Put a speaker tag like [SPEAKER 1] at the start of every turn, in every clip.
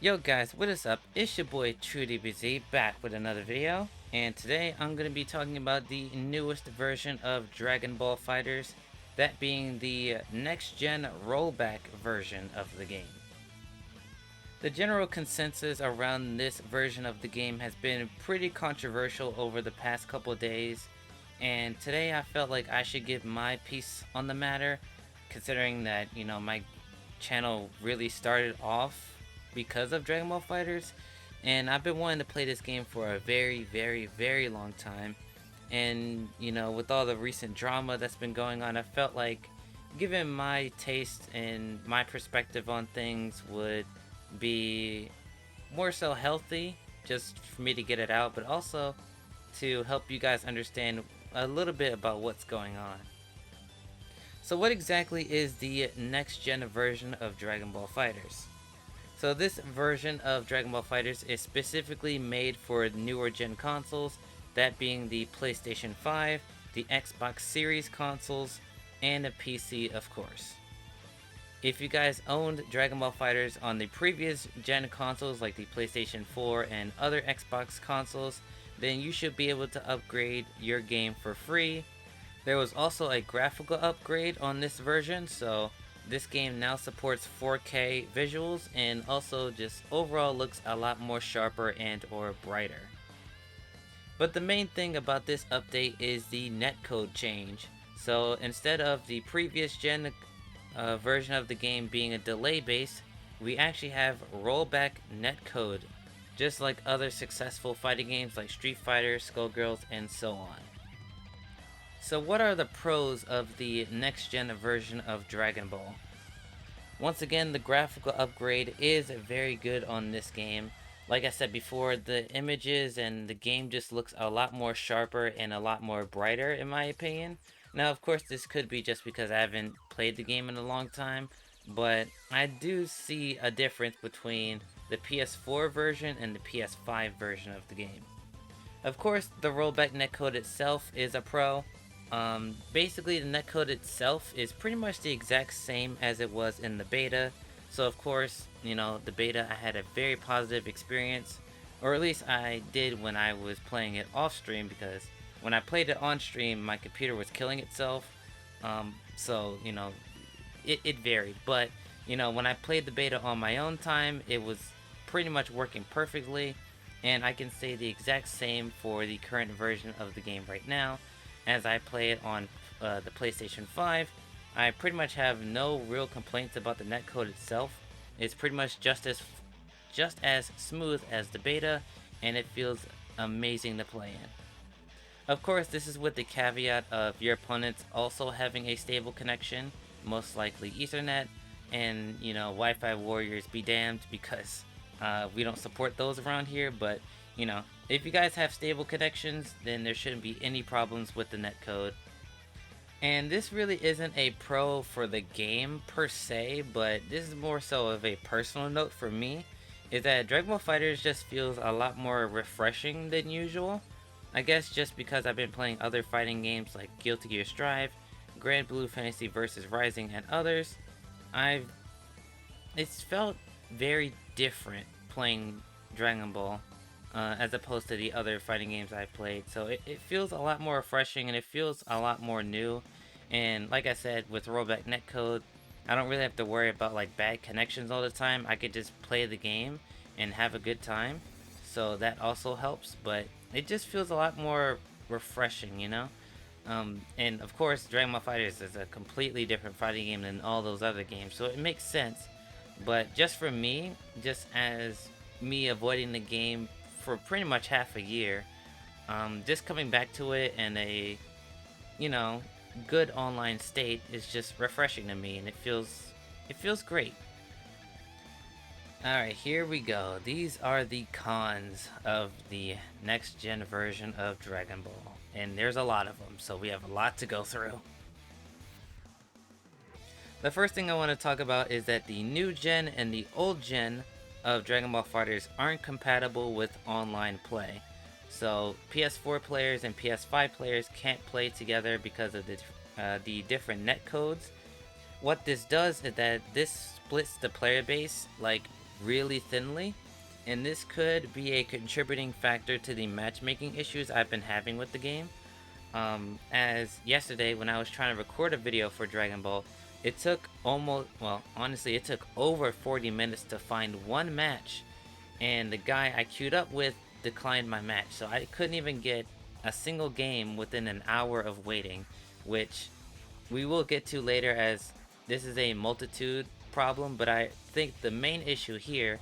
[SPEAKER 1] Yo guys, what is up? It's your boy TRUEDBZK back with another video, and today I'm going to be talking about the newest version of Dragon Ball FighterZ, that being the next gen rollback version of the game. The general consensus around this version of the game has been pretty controversial over the past couple days, and today I felt like I should give my piece on the matter, considering that, my channel really started off because of Dragon Ball FighterZ, and I've been wanting to play this game for a very long time. And with all the recent drama that's been going on, I felt like given my taste and my perspective on things would be more so healthy, just for me to get it out, but also to help you guys understand a little bit about what's going on. So what exactly is the next gen version of Dragon Ball FighterZ? So this version of Dragon Ball FighterZ is specifically made for newer gen consoles, that being the PlayStation 5, the Xbox Series consoles, and a PC, of course. If you guys owned Dragon Ball FighterZ on the previous gen consoles like the PlayStation 4 and other Xbox consoles, then you should be able to upgrade your game for free. There was also a graphical upgrade on this version, so this game now supports 4K visuals and also just overall looks a lot more sharper and or brighter. But the main thing about this update is the netcode change. So instead of the previous gen version of the game being a delay based, we actually have rollback netcode, just like other successful fighting games like Street Fighter, Skullgirls, and so on. So what are the pros of the next gen version of Dragon Ball? Once again, the graphical upgrade is very good on this game. Like I said before, the images and the game just looks a lot more sharper and a lot more brighter in my opinion. Now of course this could be just because I haven't played the game in a long time, but I do see a difference between the PS4 version and the PS5 version of the game. Of course, the rollback netcode itself is a pro. Basically the netcode itself is pretty much the exact same as it was in the beta. So of course, the beta I had a very positive experience, or at least I did when I was playing it off stream, because when I played it on stream my computer was killing itself. So it varied, but when I played the beta on my own time, it was pretty much working perfectly, and I can say the exact same for the current version of the game right now. As I play it on the PlayStation 5, I pretty much have no real complaints about the netcode itself. It's pretty much just as smooth as the beta, and it feels amazing to play in. Of course, this is with the caveat of your opponents also having a stable connection, most likely Ethernet, and Wi-Fi warriors be damned, because we don't support those around here. But if you guys have stable connections, then there shouldn't be any problems with the netcode. And this really isn't a pro for the game per se, but this is more so of a personal note for me, is that Dragon Ball FighterZ just feels a lot more refreshing than usual. I guess just because I've been playing other fighting games like Guilty Gear Strive, Grand Blue Fantasy vs. Rising, and others, it's felt very different playing Dragon Ball as opposed to the other fighting games I've played. So it feels a lot more refreshing, and it feels a lot more new. And like I said, with rollback netcode, I don't really have to worry about like bad connections all the time. I could just play the game and have a good time, so that also helps. But it just feels a lot more refreshing, and of course Dragon Ball FighterZ is a completely different fighting game than all those other games, so it makes sense. But just for me, just as me avoiding the game for pretty much half a year, just coming back to it in a good online state is just refreshing to me, and it feels great. Alright, here we go. These are the cons of the next gen version of Dragon Ball, and there's a lot of them, so we have a lot to go through. The first thing I want to talk about is that the new gen and the old gen of Dragon Ball FighterZ aren't compatible with online play. So PS4 players and PS5 players can't play together because of the different netcodes. What this does is that this splits the player base like really thinly, and this could be a contributing factor to the matchmaking issues I've been having with the game. As yesterday when I was trying to record a video for Dragon Ball, it took almost, well, honestly, it took over 40 minutes to find one match, and the guy I queued up with declined my match, so I couldn't even get a single game within an hour of waiting, which we will get to later as this is a multitude problem, but I think the main issue here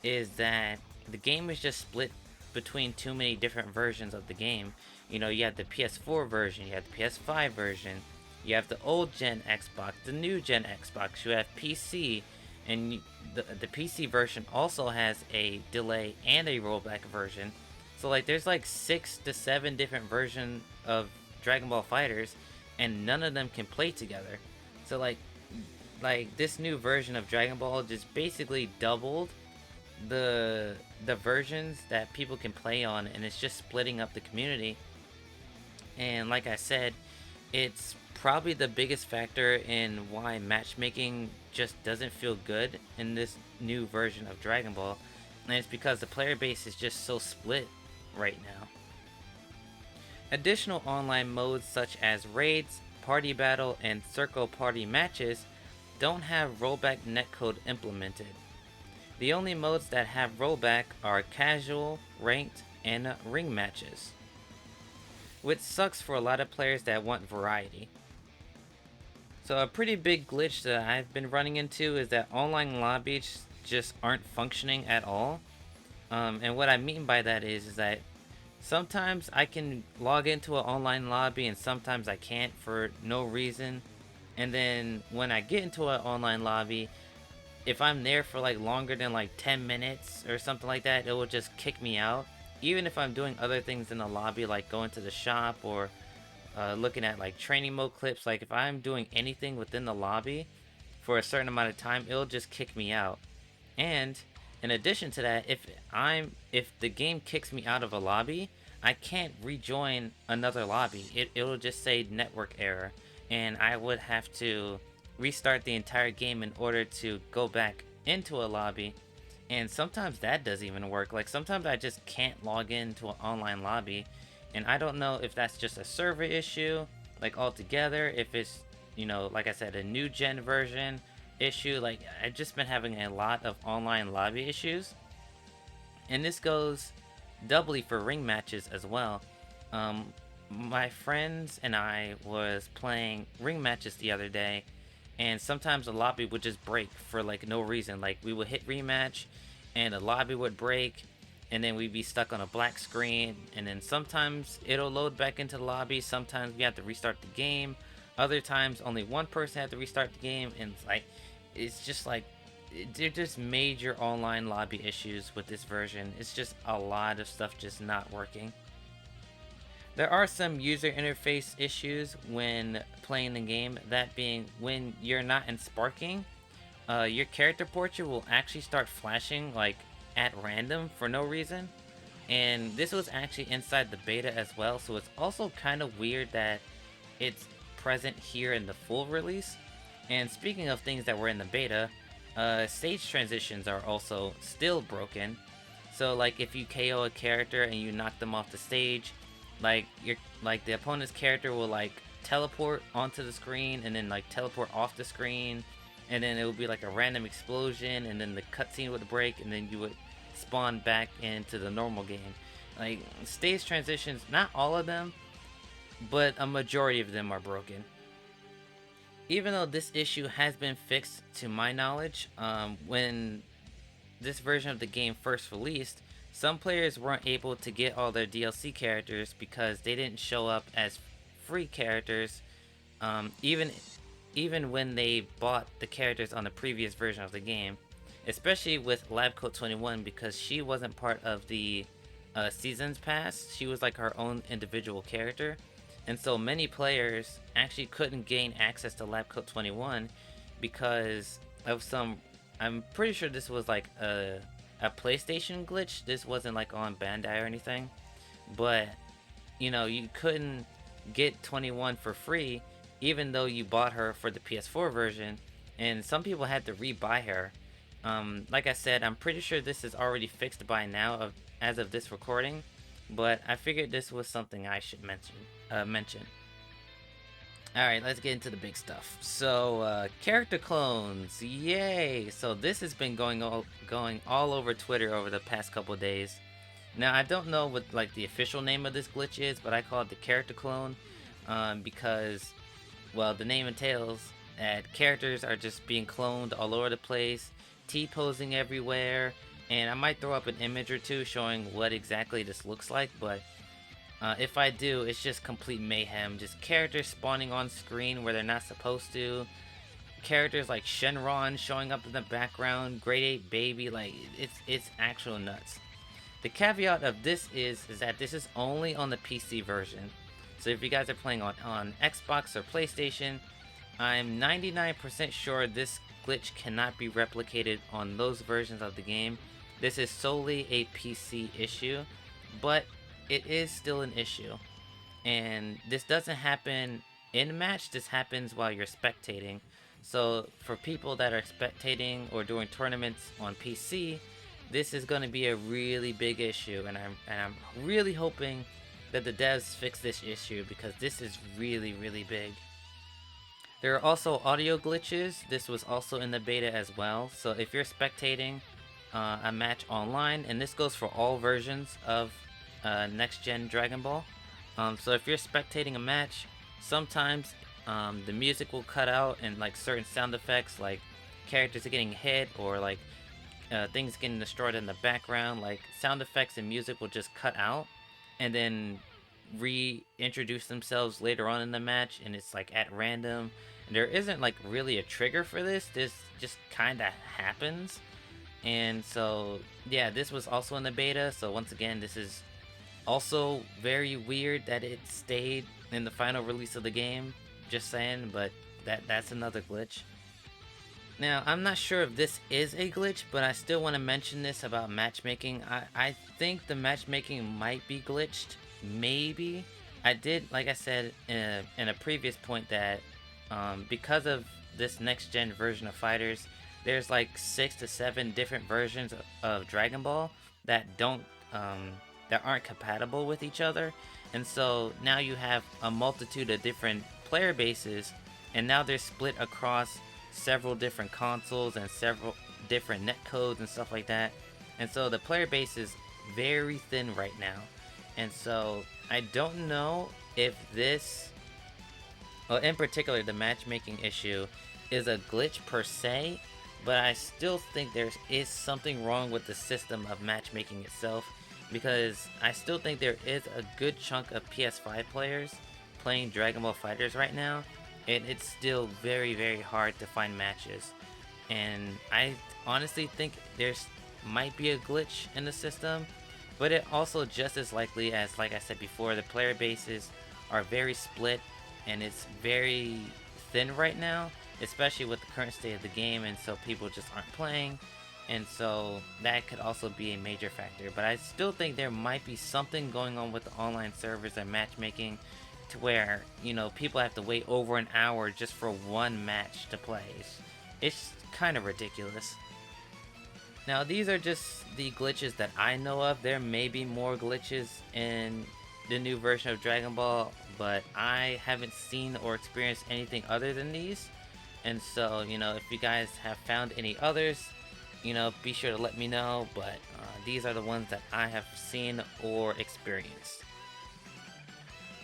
[SPEAKER 1] is that the game is just split between too many different versions of the game. You know, you have the PS4 version, you have the PS5 version, you have the old gen Xbox, the new gen Xbox, you have PC, and the PC version also has a delay and a rollback version. So like there's like 6 to 7 different versions of Dragon Ball Fighters, and none of them can play together. So like this new version of Dragon Ball just basically doubled the versions that people can play on, and it's just splitting up the community. And like I said, it's probably the biggest factor in why matchmaking just doesn't feel good in this new version of Dragon Ball, and it's because the player base is just so split right now. Additional online modes such as raids, party battle, and circle party matches don't have rollback netcode implemented. The only modes that have rollback are casual, ranked, and ring matches, which sucks for a lot of players that want variety. So a pretty big glitch that I've been running into is that online lobbies just aren't functioning at all. And what I mean by that is that sometimes I can log into an online lobby and sometimes I can't for no reason. And then when I get into an online lobby, if I'm there for like longer than like 10 minutes or something like that, it will just kick me out. Even if I'm doing other things in the lobby, like going to the shop or looking at like training mode clips, like if I'm doing anything within the lobby for a certain amount of time, it'll just kick me out. And in addition to that, if the game kicks me out of a lobby, I can't rejoin another lobby. It'll just say network error, and I would have to restart the entire game in order to go back into a lobby. And sometimes that doesn't even work. Like sometimes I just can't log into an online lobby, and I don't know if that's just a server issue, like altogether, if it's, you know, like I said, a new gen version issue. Like I've just been having a lot of online lobby issues, and this goes doubly for ring matches as well. My friends and I was playing ring matches the other day, and sometimes the lobby would just break for like no reason. Like we would hit rematch and the lobby would break, and then we'd be stuck on a black screen, and then sometimes it'll load back into the lobby, sometimes we have to restart the game, other times only one person had to restart the game, and it's just like they're just major online lobby issues with this version. It's just a lot of stuff just not working. There are some user interface issues when playing the game, that being when you're not in sparking, your character portrait will actually start flashing like at random for no reason. And this was actually inside the beta as well, so it's also kind of weird that it's present here in the full release. And speaking of things that were in the beta, stage transitions are also still broken. So like if you KO a character and you knock them off the stage, like the opponent's character will like teleport onto the screen and then like teleport off the screen, and then it would be like a random explosion, and then the cutscene would break, and then you would spawn back into the normal game. Like stage transitions, not all of them, but a majority of them are broken. Even though this issue has been fixed to my knowledge, when this version of the game first released, some players weren't able to get all their DLC characters because they didn't show up as free characters, even when they bought the characters on the previous version of the game. Especially with Labcoat 21, because she wasn't part of the Seasons Pass. She was like her own individual character. And so many players actually couldn't gain access to Labcoat 21 because of some... I'm pretty sure this was like a PlayStation glitch. This wasn't like on Bandai or anything. But, you know, you couldn't get 21 for free even though you bought her for the PS4 version. And some people had to rebuy her. Like I said, I'm pretty sure this is already fixed by now as of this recording, but I figured this was something I should mention. Alright, let's get into the big stuff. So, character clones, yay! So this has been going all over Twitter over the past couple days. Now, I don't know what like the official name of this glitch is, but I call it the character clone, because, well, the name entails that characters are just being cloned all over the place, T-posing everywhere, and I might throw up an image or two showing what exactly this looks like, but if I do, it's just complete mayhem. Just characters spawning on screen where they're not supposed to. Characters like Shenron showing up in the background, Grade 8 Baby, like it's actual nuts. The caveat of this is that this is only on the PC version. So if you guys are playing on Xbox or PlayStation, I'm 99% sure this glitch cannot be replicated on those versions of the game. This is solely a PC issue, but it is still an issue. And this doesn't happen in match, this happens while you're spectating. So for people that are spectating or doing tournaments on PC, this is going to be a really big issue, and I'm really hoping that the devs fix this issue because this is really big. There are also audio glitches. This was also in the beta as well. So if you're spectating a match online, and this goes for all versions of next gen Dragon Ball. So if you're spectating a match, sometimes the music will cut out and like certain sound effects, like characters are getting hit or like things getting destroyed in the background, like sound effects and music will just cut out and then reintroduce themselves later on in the match, and it's like at random. And there isn't like really a trigger for this. This just kind of happens. And so yeah, this was also in the beta. So once again, this is also very weird that it stayed in the final release of the game. Just saying, but that's another glitch. Now, I'm not sure if this is a glitch, but I still want to mention this about matchmaking. I think the matchmaking might be glitched. Maybe. I did, like I said in a previous point, that because of this next gen version of Fighters, there's like 6 to 7 different versions of Dragon Ball that that aren't compatible with each other. And so now you have a multitude of different player bases, and now they're split across several different consoles and several different netcodes and stuff like that. And so the player base is very thin right now. And so I don't know if this, well, in particular the matchmaking issue, is a glitch per se, but I still think there is something wrong with the system of matchmaking itself, because I still think there is a good chunk of PS5 players playing Dragon Ball FighterZ right now, and it's still very hard to find matches. And I honestly think there's might be a glitch in the system, but it also just as likely as, like I said before, the player bases are very split and it's very thin right now, especially with the current state of the game, and so people just aren't playing. And so that could also be a major factor. But I still think there might be something going on with the online servers and matchmaking, to where, you know, people have to wait over an hour just for one match to play. It's kind of ridiculous. Now, these are just the glitches that I know of. There may be more glitches in the new version of Dragon Ball, but I haven't seen or experienced anything other than these. And so, you know, if you guys have found any others, you know, be sure to let me know. But these are the ones that I have seen or experienced.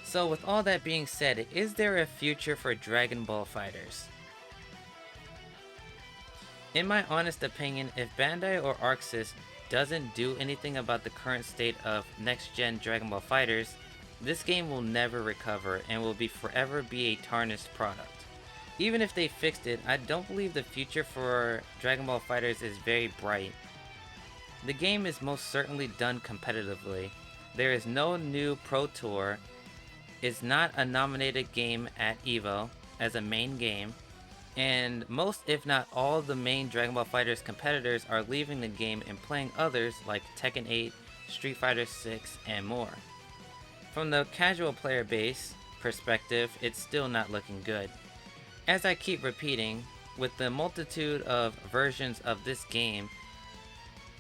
[SPEAKER 1] So with all that being said, is there a future for Dragon Ball FighterZ? In my honest opinion, if Bandai or ArcSys doesn't do anything about the current state of next-gen Dragon Ball FighterZ, this game will never recover and will forever be a tarnished product. Even if they fixed it, I don't believe the future for Dragon Ball FighterZ is very bright. The game is most certainly done competitively. There is no new Pro Tour. It's not a nominated game at EVO as a main game, and most, if not all, the main Dragon Ball FighterZ competitors are leaving the game and playing others like Tekken 8, Street Fighter 6, and more. From the casual player base perspective, it's still not looking good. As I keep repeating, with the multitude of versions of this game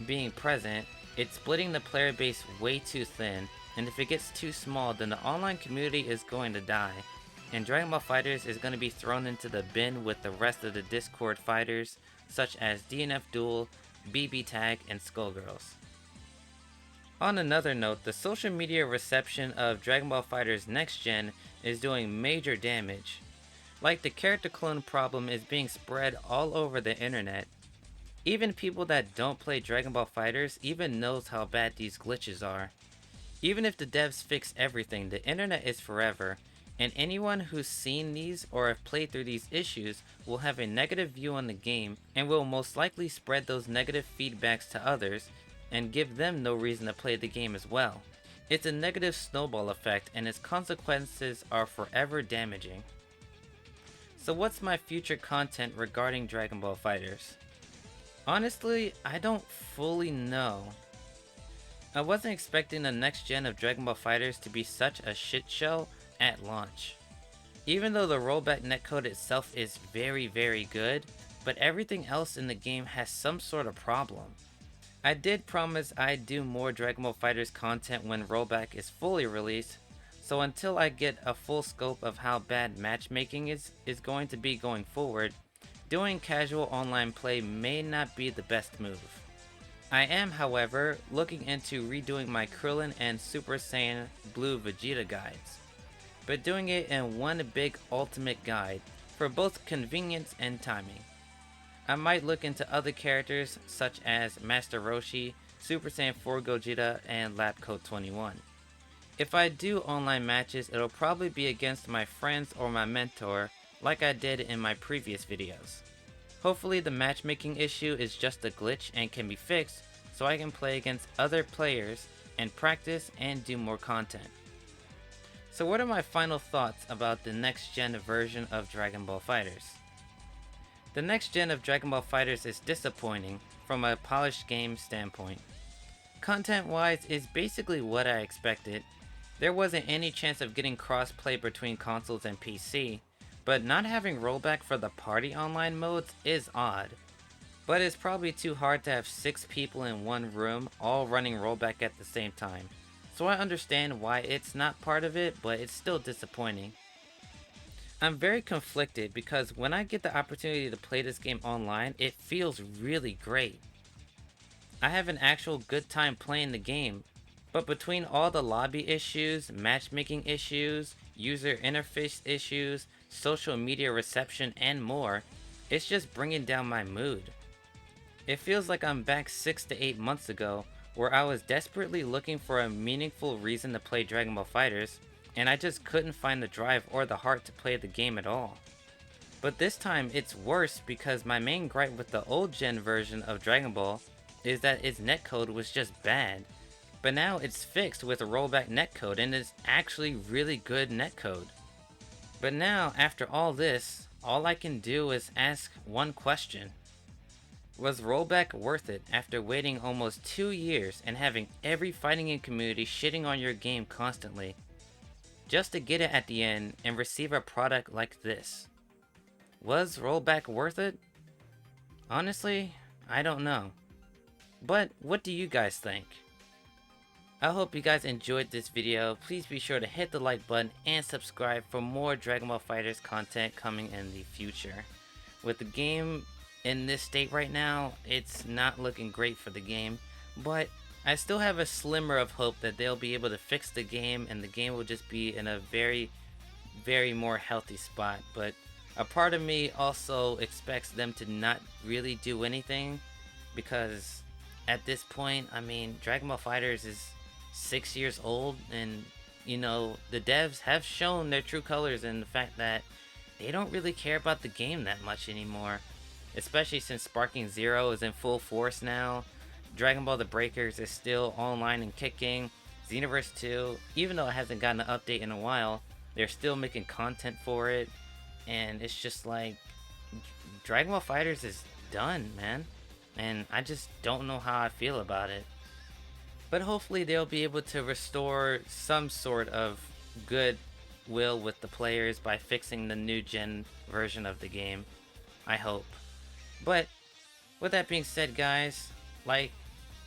[SPEAKER 1] being present, it's splitting the player base way too thin, and if it gets too small, then the online community is going to die, and Dragon Ball FighterZ is going to be thrown into the bin with the rest of the Discord fighters, such as DNF Duel, BB Tag, and Skullgirls. On another note, the social media reception of Dragon Ball FighterZ Next Gen is doing major damage. Like, the character clone problem is being spread all over the internet. Even people that don't play Dragon Ball FighterZ even knows how bad these glitches are. Even if the devs fix everything, the internet is forever, and anyone who's seen these or have played through these issues will have a negative view on the game and will most likely spread those negative feedbacks to others and give them no reason to play the game as well. It's a negative snowball effect, and its consequences are forever damaging. So what's my future content regarding Dragon Ball FighterZ? Honestly, I don't fully know. I wasn't expecting the next gen of Dragon Ball FighterZ to be such a shit show at launch. Even though the rollback netcode itself is very good, but everything else in the game has some sort of problem. I did promise I'd do more Dragon Ball FighterZ content when rollback is fully released, so until I get a full scope of how bad matchmaking is going to be going forward, doing casual online play may not be the best move. I am, however, looking into redoing my Krillin and Super Saiyan Blue Vegeta guides, but doing it in one big ultimate guide for both convenience and timing. I might look into other characters such as Master Roshi, Super Saiyan 4 Gogeta, and Lab Coat 21. If I do online matches, it'll probably be against my friends or my mentor, like I did in my previous videos. Hopefully the matchmaking issue is just a glitch and can be fixed, so I can play against other players and practice and do more content. So what are my final thoughts about the next gen version of Dragon Ball FighterZ? The next gen of Dragon Ball FighterZ is disappointing from a polished game standpoint. Content wise is basically what I expected. There wasn't any chance of getting cross-play between consoles and PC, but not having rollback for the party online modes is odd. But it's probably too hard to have 6 people in one room all running rollback at the same time. So I understand why it's not part of it, but it's still disappointing. I'm very conflicted because when I get the opportunity to play this game online, it feels really great. I have an actual good time playing the game, but between all the lobby issues, matchmaking issues, user interface issues, social media reception, and more, it's just bringing down my mood. It feels like I'm back 6 to 8 months ago, where I was desperately looking for a meaningful reason to play Dragon Ball FighterZ, and I just couldn't find the drive or the heart to play the game at all. But this time it's worse because my main gripe with the old gen version of Dragon Ball is that its netcode was just bad. But now it's fixed with a rollback netcode, and it's actually really good netcode. But now, after all this, all I can do is ask one question. Was rollback worth it after waiting almost 2 years and having every fighting game community shitting on your game constantly, just to get it at the end and receive a product like this? Was rollback worth it? Honestly, I don't know. But what do you guys think? I hope you guys enjoyed this video. Please be sure to hit the like button and subscribe for more Dragon Ball FighterZ content coming in the future. With the game in this state right now, it's not looking great for the game, but I still have a slimmer of hope that they'll be able to fix the game and the game will just be in a very more healthy spot. But a part of me also expects them to not really do anything, because at this point, I mean, Dragon Ball FighterZ is 6 years old, and you know, the devs have shown their true colors in the fact that they don't really care about the game that much anymore, especially since Sparking Zero is in full force now. Dragon Ball The Breakers is still online and kicking. Xenoverse 2, even though it hasn't gotten an update in a while, they're still making content for it, and it's just like, Dragon Ball FighterZ is done, man, and I just don't know how I feel about it. But hopefully they'll be able to restore some sort of goodwill with the players by fixing the new gen version of the game. I hope. But with that being said, guys, like,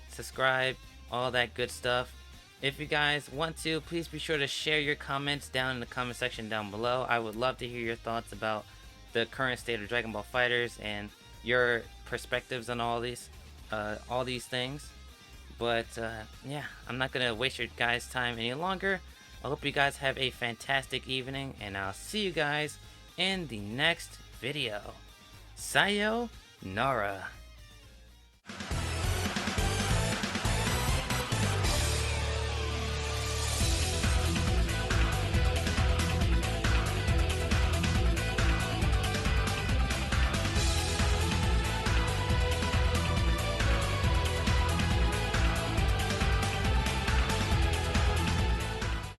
[SPEAKER 1] subscribe, all that good stuff. If you guys want to, please be sure to share your comments down in the comment section down below. I would love to hear your thoughts about the current state of Dragon Ball FighterZ and your perspectives on all these things. But yeah, I'm not gonna waste your guys' time any longer. I hope you guys have a fantastic evening, and I'll see you guys in the next video. Sayonara.